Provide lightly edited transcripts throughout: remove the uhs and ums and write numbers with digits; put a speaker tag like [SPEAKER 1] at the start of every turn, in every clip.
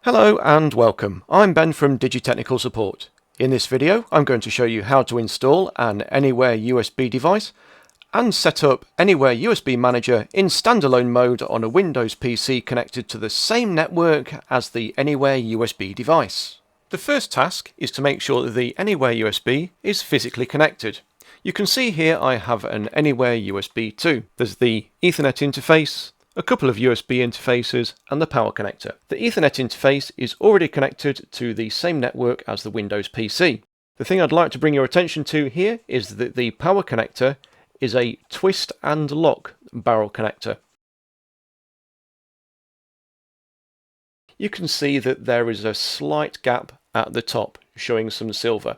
[SPEAKER 1] Hello and welcome. I'm Ben from Digi Technical Support. In this video I'm going to show you how to install an Anywhere USB device and set up Anywhere USB Manager in standalone mode on a Windows PC connected to the same network as the Anywhere USB device. The first task is to make sure that the Anywhere USB is physically connected. You can see here I have an Anywhere USB 2. There's the Ethernet interface, a couple of USB interfaces and the power connector. The Ethernet interface is already connected to the same network as the Windows PC. The thing I'd like to bring your attention to here is that the power connector is a twist and lock barrel connector. You can see that there is a slight gap at the top showing some silver.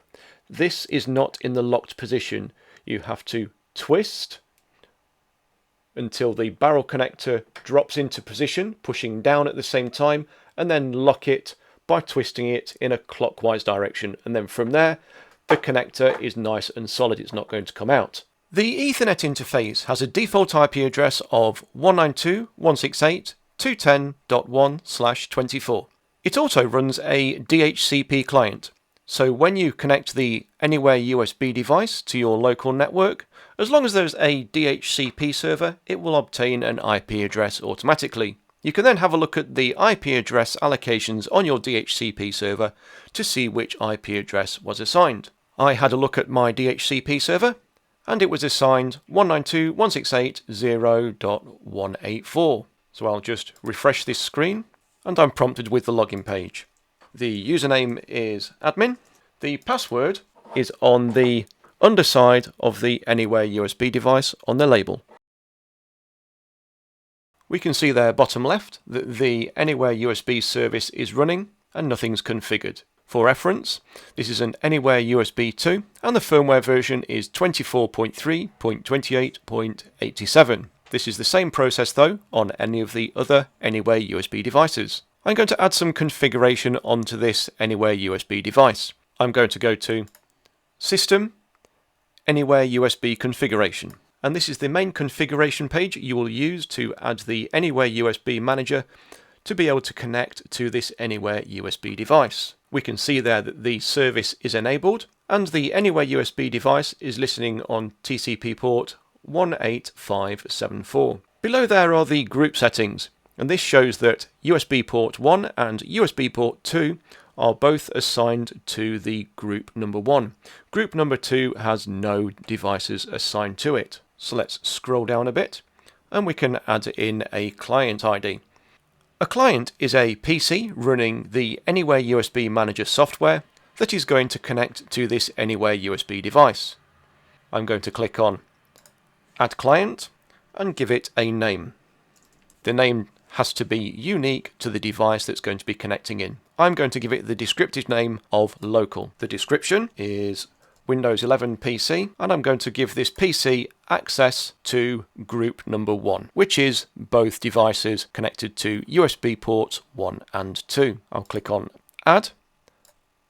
[SPEAKER 1] This is not in the locked position. You have to twist until the barrel connector drops into position, pushing down at the same time, and then lock it by twisting it in a clockwise direction. And then from there, the connector is nice and solid, it's not going to come out. The Ethernet interface has a default IP address of 192.168.210.1/24. It also runs a DHCP client. So when you connect the Anywhere USB device to your local network, as long as there's a DHCP server, it will obtain an IP address automatically. You can then have a look at the IP address allocations on your DHCP server to see which IP address was assigned. I had a look at my DHCP server and it was assigned 192.168.0.184. So I'll just refresh this screen and I'm prompted with the login page. The username is admin. The password is on the underside of the Anywhere USB device on the label. We can see there bottom left that the Anywhere USB service is running and nothing's configured. For reference, this is an Anywhere USB 2 and the firmware version is 24.3.28.87. This is the same process though on any of the other Anywhere USB devices. I'm going to add some configuration onto this Anywhere USB device. I'm going to go to System, Anywhere USB Configuration. And this is the main configuration page you will use to add the Anywhere USB Manager to be able to connect to this Anywhere USB device. We can see there that the service is enabled and the Anywhere USB device is listening on TCP port 18574. Below there are the group settings. And this shows that USB port 1 and USB port 2 are both assigned to the group number 1. Group number 2 has no devices assigned to it. So let's scroll down a bit and we can add in a client ID. A client is a PC running the Anywhere USB Manager software that is going to connect to this Anywhere USB device. I'm going to click on Add Client and give it a name. The name has to be unique to the device that's going to be connecting in. I'm going to give it the descriptive name of local. The description is Windows 11 PC and I'm going to give this PC access to group number 1, which is both devices connected to USB ports 1 and 2. I'll click on Add,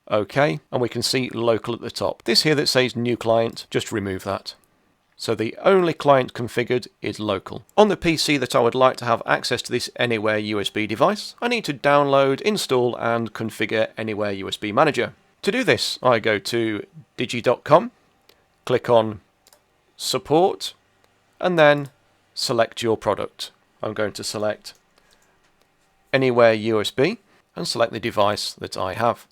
[SPEAKER 1] OK, and we can see local at the top. This here that says new client, just remove that. So the only client configured is local. On the PC that I would like to have access to this Anywhere USB device, I need to download, install and configure Anywhere USB Manager. To do this, I go to digi.com, click on Support, and then select your product. I'm going to select Anywhere USB and select the device that I have.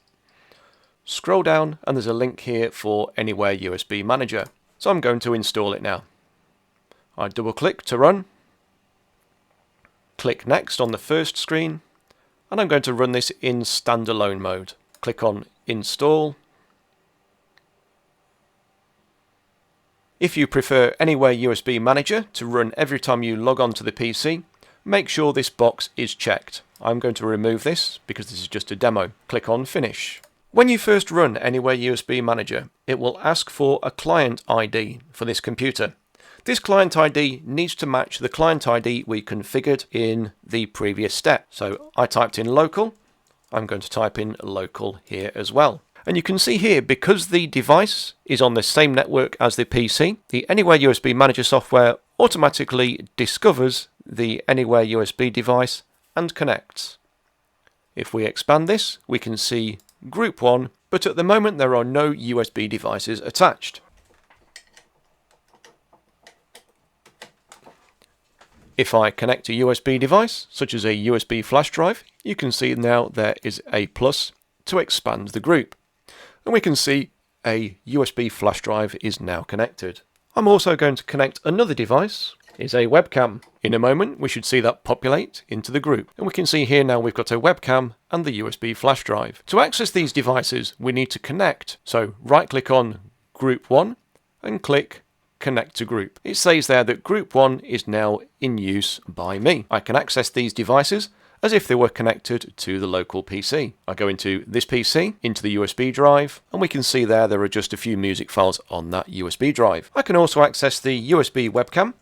[SPEAKER 1] Scroll down and there's a link here for Anywhere USB Manager. So I'm going to install it now. I double click to run, click next on the first screen, and I'm going to run this in standalone mode. Click on install. If you prefer Anywhere USB Manager to run every time you log on to the PC, make sure this box is checked. I'm going to remove this because this is just a demo. Click on finish. When you first run Anywhere USB Manager, it will ask for a client ID for this computer. This client ID needs to match the client ID we configured in the previous step. So I typed in local, I'm going to type in local here as well. And you can see here, because the device is on the same network as the PC, the Anywhere USB Manager software automatically discovers the Anywhere USB device and connects. If we expand this, we can see group 1, but at the moment there are no USB devices attached. If I connect a USB device, such as a USB flash drive, you can see now there is a plus to expand the group. And we can see a USB flash drive is now connected. I'm also going to connect another device, is a webcam. In a moment we should see that populate into the group. And we can see here now we've got a webcam and the USB flash drive. To access these devices we need to connect. So right click on group 1 and click connect to group. It says there that group 1 is now in use by me. I can access these devices as if they were connected to the local PC. I go into this PC, into the USB drive, and we can see there are just a few music files on that USB drive. I can also access the USB webcam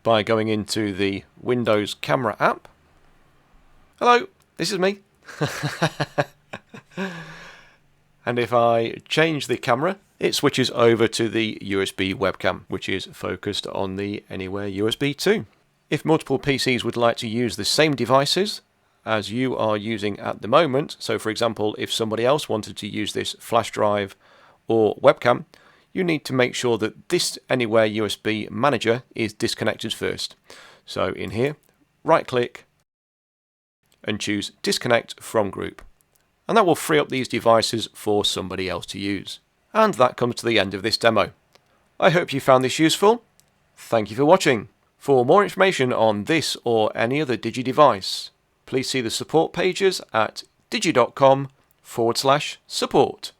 [SPEAKER 1] by going into the Windows Camera app. Hello, this is me. And if I change the camera, it switches over to the USB webcam, which is focused on the Anywhere USB 2. If multiple PCs would like to use the same devices as you are using at the moment, so for example, if somebody else wanted to use this flash drive or webcam, you need to make sure that this Anywhere USB manager is disconnected first. So in here, right click and choose disconnect from group. And that will free up these devices for somebody else to use. And that comes to the end of this demo. I hope you found this useful. Thank you for watching. For more information on this or any other Digi device, please see the support pages at digi.com/support.